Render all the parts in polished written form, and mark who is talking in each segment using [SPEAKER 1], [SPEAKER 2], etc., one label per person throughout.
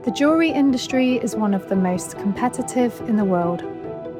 [SPEAKER 1] The jewellery industry is one of the most competitive in the world.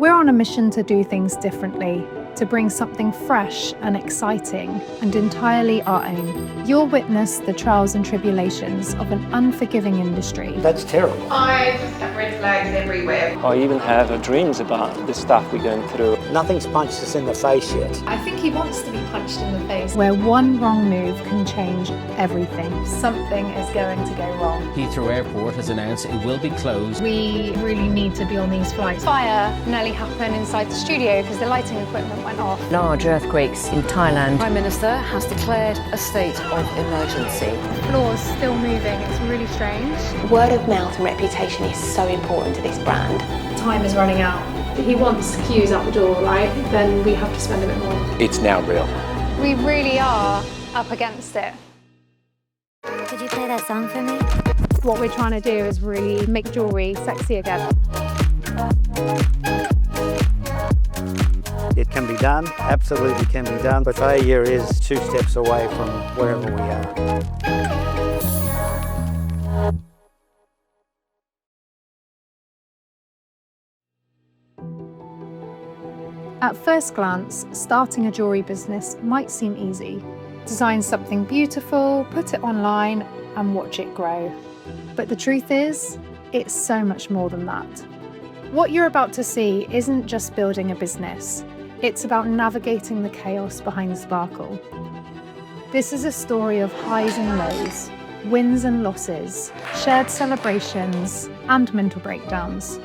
[SPEAKER 1] We're on a mission to do things differently, to bring something fresh and exciting and entirely our own. You'll witness the trials and tribulations of an unforgiving industry.
[SPEAKER 2] That's terrible.
[SPEAKER 3] I just have red flags everywhere.
[SPEAKER 4] I even have dreams about the stuff we're going through.
[SPEAKER 2] Nothing's punched us in the face yet.
[SPEAKER 5] I think he wants to be punched in the face.
[SPEAKER 1] Where one wrong move can change everything. Something is going to go wrong.
[SPEAKER 6] Heathrow Airport has announced it will be closed.
[SPEAKER 1] We really need to be on these flights.
[SPEAKER 7] Fire nearly happened inside the studio because the lighting equipment went off.
[SPEAKER 8] Large earthquakes in Thailand.
[SPEAKER 9] Prime Minister has declared a state of emergency.
[SPEAKER 7] The floor's still moving, it's really strange.
[SPEAKER 10] Word of mouth and reputation is so important to this brand.
[SPEAKER 5] Time is running out. If he wants queues out the door, right, then we have to spend a bit more.
[SPEAKER 4] It's now real.
[SPEAKER 7] We really are up against it.
[SPEAKER 11] Could you play that song for me?
[SPEAKER 7] What we're trying to do is really make jewellery sexy again.
[SPEAKER 2] It can be done, absolutely can be done, but failure is 2 steps away from wherever we are.
[SPEAKER 1] At first glance, starting a jewellery business might seem easy. Design something beautiful, put it online, and watch it grow. But the truth is, it's so much more than that. What you're about to see isn't just building a business. It's about navigating the chaos behind the sparkle. This is a story of highs and lows, wins and losses, shared celebrations, and mental breakdowns.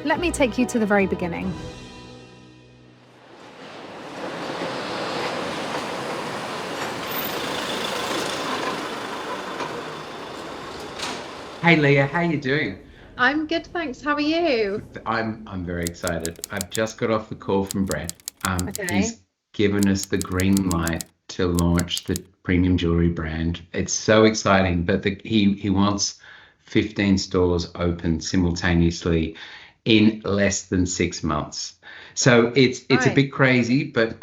[SPEAKER 1] Let me take you to the very beginning.
[SPEAKER 12] Hey Leah, how you doing?
[SPEAKER 5] I'm good, thanks. How are you?
[SPEAKER 12] I'm very excited. I've just got off the call from Brad.
[SPEAKER 5] Okay.
[SPEAKER 12] He's given us the green light to launch the premium jewelry brand. It's so exciting, but he wants 15 stores open simultaneously in less than 6 months. So it's a bit crazy, but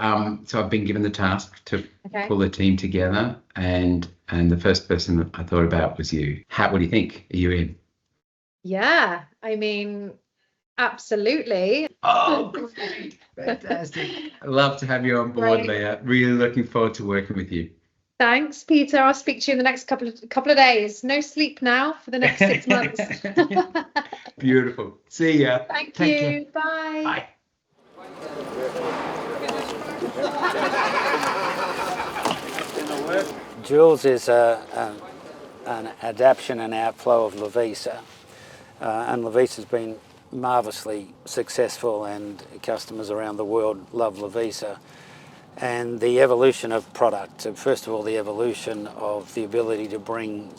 [SPEAKER 12] so I've been given the task to pull a team together, and the first person that I thought about was you. What do you think? Are you in?
[SPEAKER 5] Yeah, I mean, absolutely.
[SPEAKER 12] Oh, great. Fantastic. I'd love to have you on board,
[SPEAKER 5] Great.
[SPEAKER 12] Leah. Really looking forward to working with you.
[SPEAKER 5] Thanks, Peter. I'll speak to you in the next couple of days. No sleep now for the next 6 months.
[SPEAKER 12] Beautiful. See ya.
[SPEAKER 5] Thank
[SPEAKER 12] Take
[SPEAKER 5] you.
[SPEAKER 12] care.
[SPEAKER 5] Bye.
[SPEAKER 12] Bye.
[SPEAKER 2] Jules is an adaptation and outflow of Lovisa, and Lovisa's been marvellously successful, and customers around the world love Lovisa. And the evolution of product, first of all the evolution of the ability to bring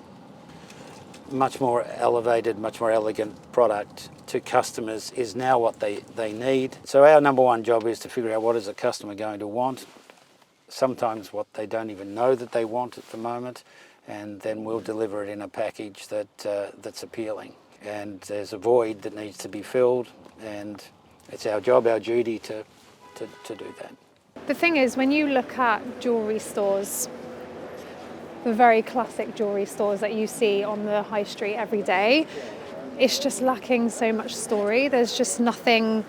[SPEAKER 2] much more elevated, much more elegant product to customers is now what they need. So our number one job is to figure out what is a customer going to want, sometimes what they don't even know that they want at the moment, and then we'll deliver it in a package that's appealing. And there's a void that needs to be filled, and it's our job, our duty to do that.
[SPEAKER 7] The thing is, when you look at jewellery stores, the very classic jewellery stores that you see on the high street every day, it's just lacking so much story. There's just nothing,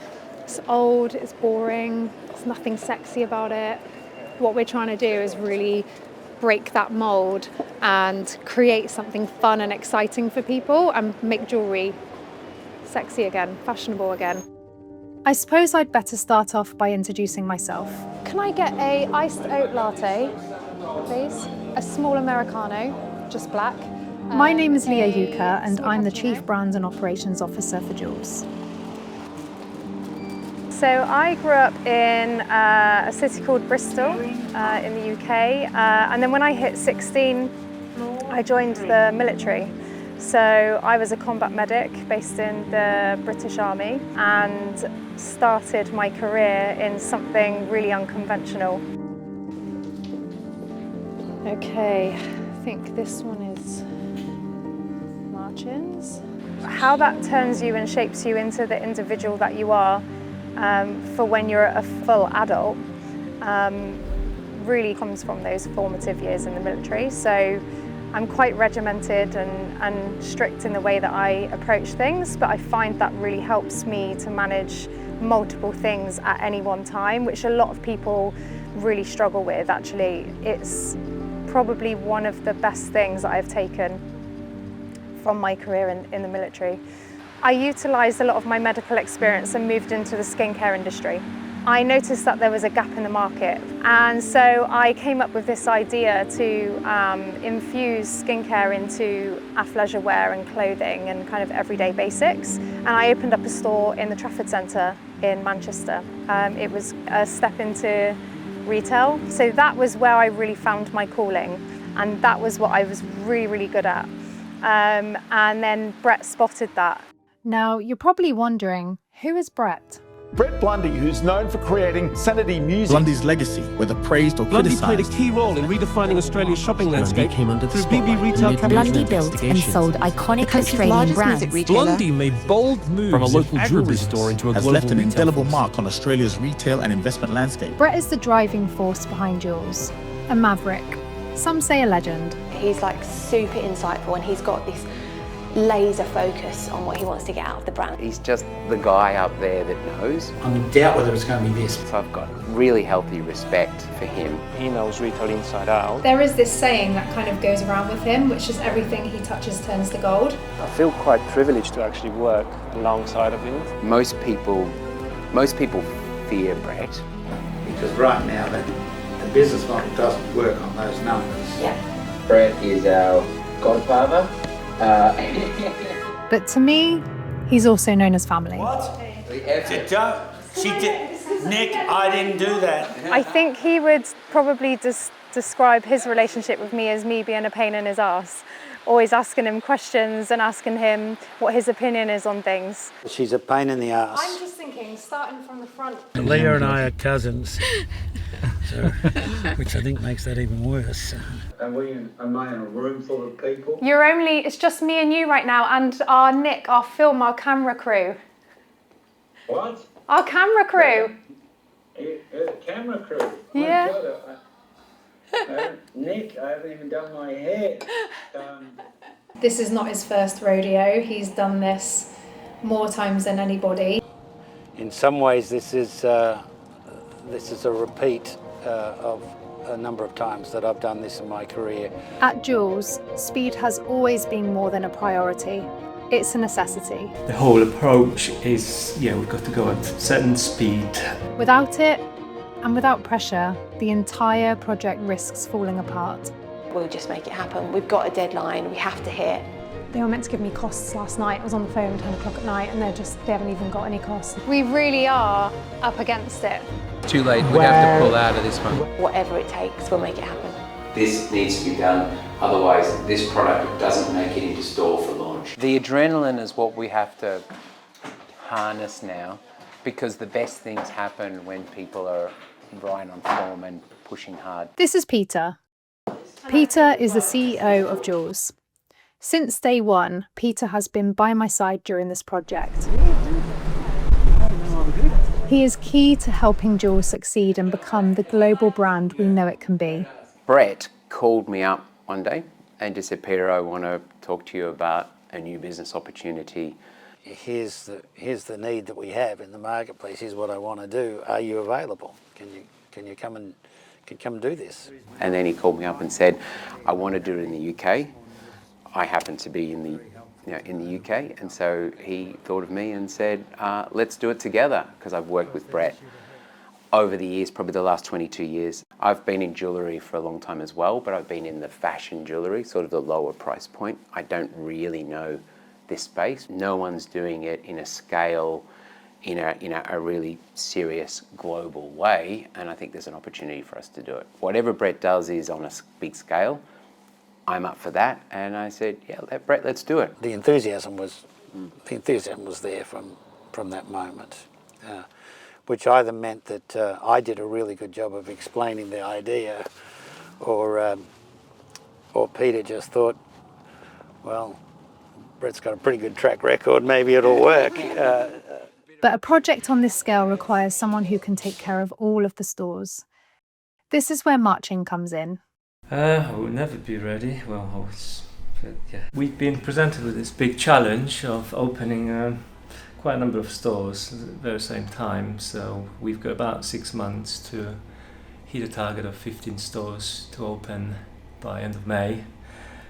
[SPEAKER 7] it's old, it's boring, there's nothing sexy about it. What we're trying to do is really break that mould and create something fun and exciting for people and make jewellery sexy again, fashionable again.
[SPEAKER 1] I suppose I'd better start off by introducing myself.
[SPEAKER 7] Can I get a iced oat latte, please? A small Americano, just black.
[SPEAKER 1] My name is Leah Yuka, and I'm the Chief Brands and Operations Officer for Jules.
[SPEAKER 7] So I grew up in a city called Bristol in the UK, and then when I hit 16, I joined the military. So I was a combat medic based in the British Army and started my career in something really unconventional. Okay, I think this one is margins. How that turns you and shapes you into the individual that you are for when you're a full adult really comes from those formative years in the military. So I'm quite regimented and strict in the way that I approach things, but I find that really helps me to manage multiple things at any one time, which a lot of people really struggle with actually. It's probably one of the best things that I've taken from my career in the military. I utilised a lot of my medical experience and moved into the skincare industry. I noticed that there was a gap in the market, and so I came up with this idea to infuse skincare into athleisure wear and clothing and kind of everyday basics. And I opened up a store in the Trafford Centre in Manchester. It was a step into retail, so that was where I really found my calling, and that was what I was really, really good at. And then Brett spotted that.
[SPEAKER 1] Now, you're probably wondering, who is Brett?
[SPEAKER 13] Brett Blundy, who's known for creating sanity music.
[SPEAKER 14] Blundy's legacy, whether praised or
[SPEAKER 15] Blundy
[SPEAKER 14] criticised,
[SPEAKER 15] played a key role in redefining Australia's shopping landscape
[SPEAKER 14] came under the
[SPEAKER 15] through BB retail
[SPEAKER 14] spotlight.
[SPEAKER 11] Blundy built and sold iconic Australian brands.
[SPEAKER 15] Blundy made bold moves
[SPEAKER 14] from a local
[SPEAKER 15] in
[SPEAKER 14] jewellery
[SPEAKER 15] agribusiness
[SPEAKER 14] store into a
[SPEAKER 15] has
[SPEAKER 14] global
[SPEAKER 15] left an
[SPEAKER 14] retail
[SPEAKER 15] indelible
[SPEAKER 14] force. Mark on Australia's retail and investment landscape.
[SPEAKER 1] Brett is the driving force behind Jules, a maverick. Some say a legend.
[SPEAKER 10] He's like super insightful and he's got this laser focus on what he wants to get out of the brand.
[SPEAKER 16] He's just the guy up there that knows.
[SPEAKER 2] I'm in doubt whether it's going to be this.
[SPEAKER 16] So I've got really healthy respect for him.
[SPEAKER 4] He knows retail inside out.
[SPEAKER 7] There is this saying that kind of goes around with him, which is everything he touches turns to gold.
[SPEAKER 4] I feel quite privileged to actually work alongside of him.
[SPEAKER 16] Most people fear Brett.
[SPEAKER 2] Because right now the business model doesn't work on those numbers.
[SPEAKER 10] Yeah.
[SPEAKER 16] Brett is our godfather.
[SPEAKER 1] But to me, he's also known as family.
[SPEAKER 2] What? She did. Nick, I didn't do that.
[SPEAKER 7] I think he would probably describe his relationship with me as me being a pain in his arse. Always asking him questions and asking him what his opinion is on things.
[SPEAKER 2] She's a pain in the arse.
[SPEAKER 7] I'm just thinking, starting from the front.
[SPEAKER 2] Leah and I are cousins, so, which I think makes that even worse.
[SPEAKER 17] Am I in a room full of people?
[SPEAKER 7] It's just me and you right now, and our Nick, our film, our camera crew.
[SPEAKER 17] What?
[SPEAKER 7] Our camera crew.
[SPEAKER 17] Camera crew?
[SPEAKER 7] Yeah.
[SPEAKER 17] Nick, I haven't even done my hair.
[SPEAKER 7] This is not his first rodeo. He's done this more times than anybody.
[SPEAKER 2] In some ways, this is a repeat of a number of times that I've done this in my career.
[SPEAKER 1] At Jules, speed has always been more than a priority. It's a necessity.
[SPEAKER 18] The whole approach is, we've got to go at certain speed.
[SPEAKER 1] Without it, and without pressure, the entire project risks falling apart.
[SPEAKER 10] We'll just make it happen. We've got a deadline, we have to hit.
[SPEAKER 7] They were meant to give me costs last night. I was on the phone at 10 o'clock at night and they haven't even got any costs. We really are up against it.
[SPEAKER 16] Too late, we have to pull out of this one.
[SPEAKER 10] Whatever it takes, we'll make it happen.
[SPEAKER 16] This needs to be done, otherwise this product doesn't make it into store for launch. The adrenaline is what we have to harness now, because the best things happen when people are right on form and pushing hard.
[SPEAKER 1] This is Peter. Peter is the CEO of Jules. Since day one, Peter has been by my side during this project. He is key to helping Jules succeed and become the global brand we know it can be.
[SPEAKER 16] Brett called me up one day and just said, Peter, I want to talk to you about a new business opportunity.
[SPEAKER 2] Here's the need that we have in the marketplace. Here's what I want to do. Are you available? Can you come and do this?
[SPEAKER 16] And then he called me up and said, I want to do it in the UK. I happen to be in the UK, and so he thought of me and said, let's do it together, because I've worked with Brett over the years, probably the last 22 years. I've been in jewellery for a long time as well, but I've been in the fashion jewellery, sort of the lower price point. I don't really know this space. No one's doing it in a scale, in a really serious global way, and I think there's an opportunity for us to do it. Whatever Brett does is on a big scale. I'm up for that, and I said, yeah, Brett, let's do it.
[SPEAKER 2] The enthusiasm was there from that moment, which either meant that I did a really good job of explaining the idea, or Peter just thought, well, Brett's got a pretty good track record, maybe it'll work.
[SPEAKER 1] But a project on this scale requires someone who can take care of all of the stores. This is where marching comes in.
[SPEAKER 18] I will never be ready. Well, yeah. We've been presented with this big challenge of opening quite a number of stores at the very same time. So we've got about 6 months to hit a target of 15 stores to open by end of May.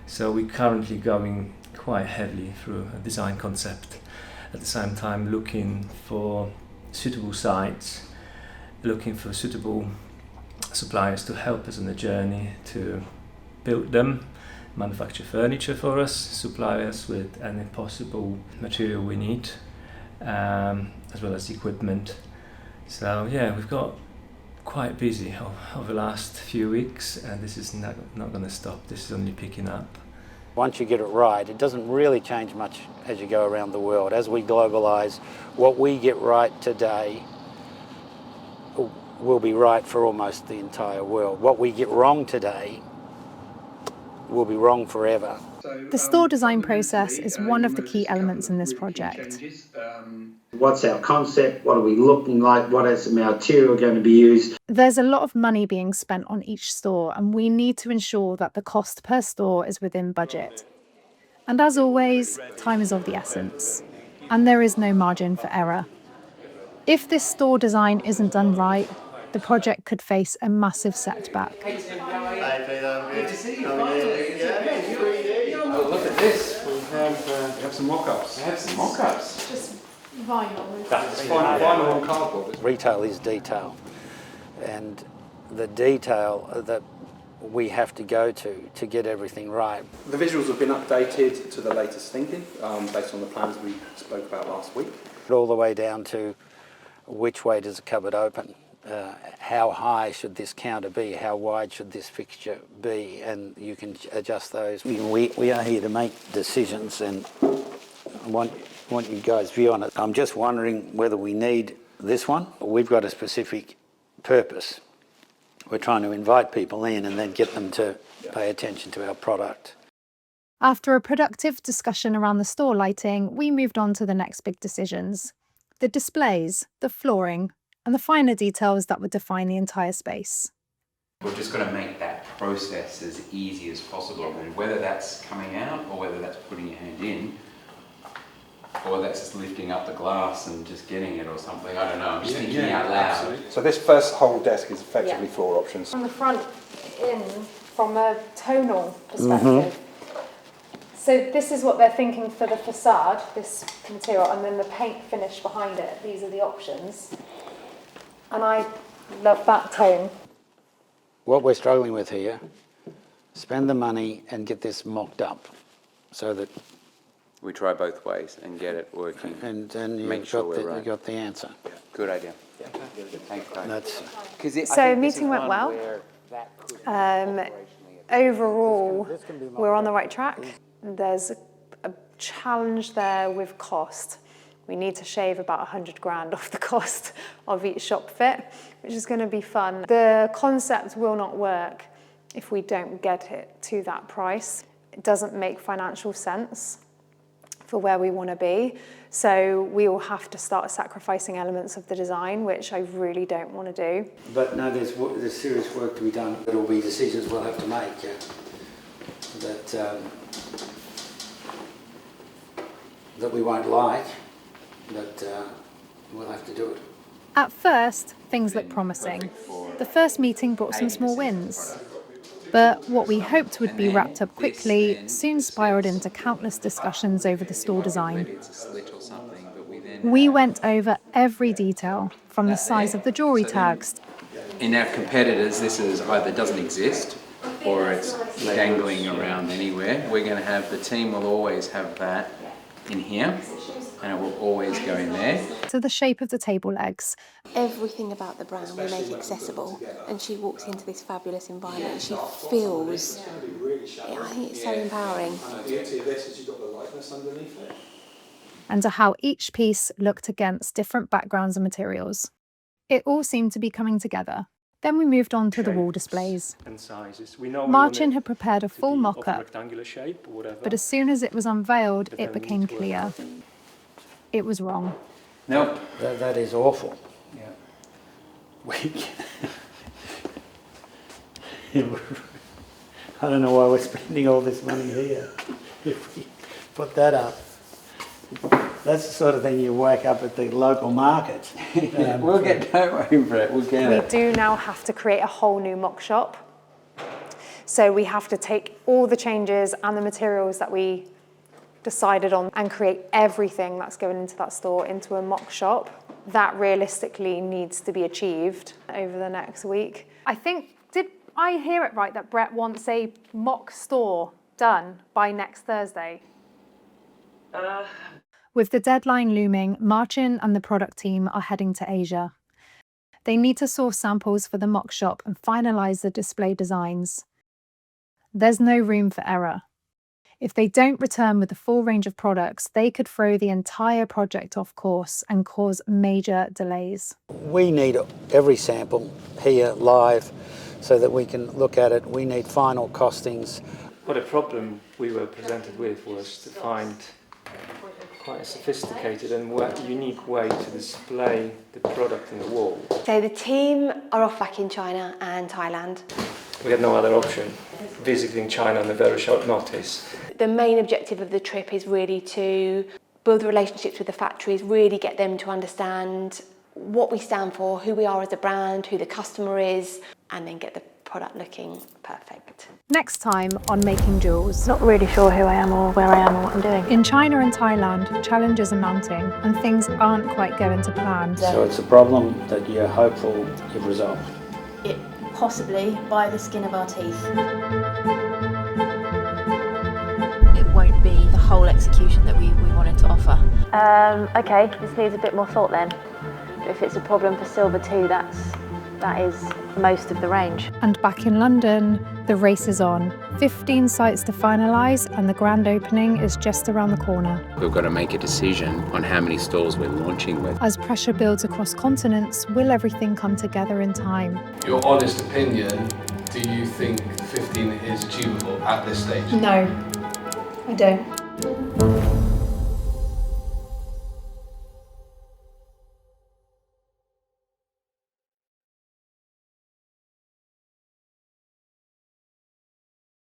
[SPEAKER 18] So we're currently going quite heavily through a design concept. At the same time, looking for suitable sites, looking for suitable suppliers to help us on the journey to build them, manufacture furniture for us, supply us with any possible material we need, as well as equipment. So yeah, we've got quite busy over the last few weeks, and this is not going to stop. This is only picking up.
[SPEAKER 2] Once you get it right, it doesn't really change much as you go around the world. As we globalise, what we get right today will be right for almost the entire world. What we get wrong today will be wrong forever.
[SPEAKER 1] The store design process is one of the key elements in this project.
[SPEAKER 17] What's our concept? What are we looking like? What is the material going to be used?
[SPEAKER 1] There's a lot of money being spent on each store, and we need to ensure that the cost per store is within budget. And as always, time is of the essence, and there is no margin for error. If this store design isn't done right, the project could face a massive setback.
[SPEAKER 16] Oh, look at this. We have some mock-ups. We have some mock-ups.
[SPEAKER 7] Just vinyl.
[SPEAKER 16] That's vinyl on cardboard.
[SPEAKER 2] Retail is detail, and the detail that we have to go to get everything right.
[SPEAKER 19] The visuals have been updated to the latest thinking based on the plans we spoke about last week.
[SPEAKER 2] All the way down to which way does the cupboard open? How high should this counter be? How wide should this fixture be? And you can adjust those. We are here to make decisions, and I want you guys' view on it. I'm just wondering whether we need this one. We've got a specific purpose. We're trying to invite people in and then get them to pay attention to our product.
[SPEAKER 1] After a productive discussion around the store lighting, we moved on to the next big decisions. The displays, the flooring, and the finer details that would define the entire space.
[SPEAKER 16] We're just going to make that process as easy as possible, and whether that's coming out or whether that's putting your hand in, or that's just lifting up the glass and just getting it or something, I don't know, I'm just thinking out loud.
[SPEAKER 19] Absolutely. So this first whole desk is effectively 4 options.
[SPEAKER 7] From the front in, from a tonal perspective. So this is what they're thinking for the facade, this material, and then the paint finish behind it. These are the options. And I love that tone.
[SPEAKER 2] What we're struggling with here, spend the money and get this mocked up so that
[SPEAKER 16] we try both ways and get it working.
[SPEAKER 2] And then
[SPEAKER 16] you've
[SPEAKER 2] got the answer.
[SPEAKER 16] Good idea. Thanks, guys.
[SPEAKER 7] So meeting went well. Overall, we're on the right track. There's a challenge there with cost. We need to shave about 100 grand off the cost of each shop fit, which is going to be fun. The concept will not work if we don't get it to that price. It doesn't make financial sense for where we want to be. So we will have to start sacrificing elements of the design, which I really don't want to do.
[SPEAKER 2] But no, there's serious work to be done. There will be decisions we'll have to make that we won't like, but we'll have to do it.
[SPEAKER 1] At first, things looked promising. The first meeting brought some small wins. But what we hoped would be wrapped up quickly soon spiraled into countless discussions over the store design. We went over every detail, from the size of the jewellery tags.
[SPEAKER 16] In our competitors, this is either doesn't exist or it's dangling around anywhere. We're going to have, the team will always have that in here, and it will always go in there.
[SPEAKER 1] To the shape of the table legs.
[SPEAKER 10] Everything about the brand we make accessible, and she walks into this fabulous environment and she feels, I think it's so empowering.
[SPEAKER 19] The beauty of this is you've got the lightness underneath it.
[SPEAKER 1] And to how each piece looked against different backgrounds and materials. It all seemed to be coming together. Then we moved on to the wall displays.
[SPEAKER 18] And sizes. We know
[SPEAKER 1] Marcin had prepared a full mock-up,
[SPEAKER 18] rectangular shape or whatever.
[SPEAKER 1] but as soon as it was unveiled, it became clear. It was wrong.
[SPEAKER 16] Nope.
[SPEAKER 2] That is awful. Yeah. I don't know why we're spending all this money here if we put that up. That's the sort of thing you whack up at the local market.
[SPEAKER 16] We'll get, don't worry, Brett, we'll get it.
[SPEAKER 7] We do now have to create a whole new mock shop. So we have to take all the changes and the materials that we decided on and create everything that's going into that store into a mock shop. That realistically needs to be achieved over the next week. I think, did I hear it right that Brett wants a mock store done by next Thursday?
[SPEAKER 1] With the deadline looming, Marcin and the product team are heading to Asia. They need to source samples for the mock shop and finalise the display designs. There's no room for error. If they don't return with the full range of products, they could throw the entire project off course and cause major delays.
[SPEAKER 2] We need every sample here live so that we can look at it. We need final costings.
[SPEAKER 18] What a problem we were presented with was to find quite a sophisticated and unique way to display the product in the wall.
[SPEAKER 10] So the team are off back in China and Thailand.
[SPEAKER 18] We had no other option, visiting China on a very short notice.
[SPEAKER 10] The main objective of the trip is really to build relationships with the factories, really get them to understand what we stand for, who we are as a brand, who the customer is, and then get the product looking perfect.
[SPEAKER 1] Next time on Making Jewels.
[SPEAKER 7] Not really sure who I am or where I am or what I'm doing.
[SPEAKER 1] In China and Thailand, challenges are mounting and things aren't quite going to plan.
[SPEAKER 2] So it's a problem that you're hopeful you've resolved.
[SPEAKER 20] It possibly by the skin of our teeth. It won't be the whole execution that we wanted to offer.
[SPEAKER 7] Okay, this needs a bit more thought then. If it's a problem for silver too, that is most of the range.
[SPEAKER 1] And back in London, the race is on. 15 sites to finalise and the grand opening is just around the corner.
[SPEAKER 16] We've got to make a decision on how many stores we're launching with.
[SPEAKER 1] As pressure builds across continents, will everything come together in time?
[SPEAKER 21] Your honest opinion, do you think 15 is achievable at this stage?
[SPEAKER 5] No, I don't.